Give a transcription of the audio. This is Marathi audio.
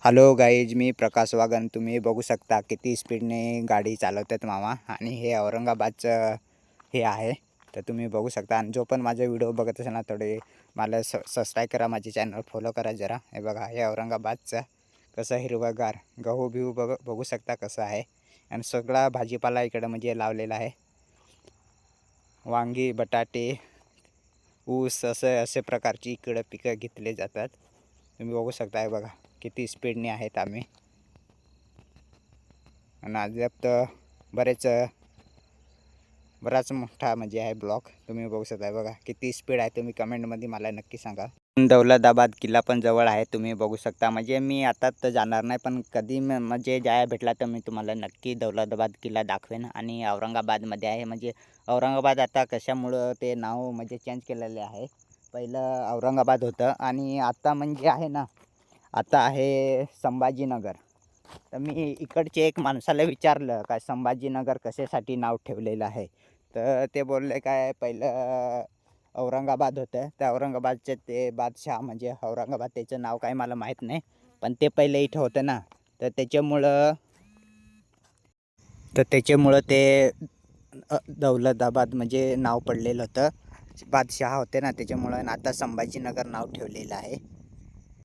हॅलो गाईज, मी प्रकाश वागन. तुम्ही बघू शकता किती स्पीडने गाडी चालवतात मामा. आणि हे औरंगाबादचं हे आहे, तर तुम्ही बघू शकता. आणि जो पण माझा व्हिडिओ बघत असेल ना, थोडे मला सबस्क्राईब करा, माझे चॅनल फॉलो करा जरा. हे बघा, हे औरंगाबादचं कसं हिरवंगार गहू बिहू बघू शकता कसं आहे. आणि सगळा भाजीपाला इकडं म्हणजे लावलेला आहे. वांगी, बटाटे, ऊस असे प्रकारची इकडं पिकं घेतले जातात. तुम्ही बघू शकता. हे बघा किती स्पीडने आहेत आम्ही. आणि अद्याप तर बराच मोठा म्हणजे आहे ब्लॉक. तुम्ही बघू शकता. बघा किती स्पीड आहे, तुम्ही कमेंटमध्ये मला नक्की सांगा. दौलताबाद किल्ला पण जवळ आहे, तुम्ही बघू शकता. म्हणजे मी आता तर जाणार नाही, पण कधी म्हणजे जायला भेटला तर मी तुम्हाला नक्की दौलताबाद किल्ला दाखवेन. आणि औरंगाबादमध्ये आहे. म्हणजे औरंगाबाद आता कशामुळं ते नाव म्हणजे चेंज केलेले आहे. पहिलं औरंगाबाद होतं आणि आता म्हणजे आहे ना, आता आहे संभाजीनगर. तर मी इकडचे एक माणसाला विचारलं काय संभाजीनगर कशासाठी नाव ठेवलेलं आहे. तर ते बोलले काय पहिलं औरंगाबाद होतं, त्या औरंगाबादचे ते बादशाह म्हणजे औरंगाबाद, त्याचं नाव काय मला माहीत नाही, पण ते पहिले इथं होतं ना, तर त्याच्यामुळं ते दौलताबाद म्हणजे नाव पडलेलं होतं. बादशाह होते ना, त्याच्यामुळं आता संभाजीनगर नाव ठेवलेलं आहे.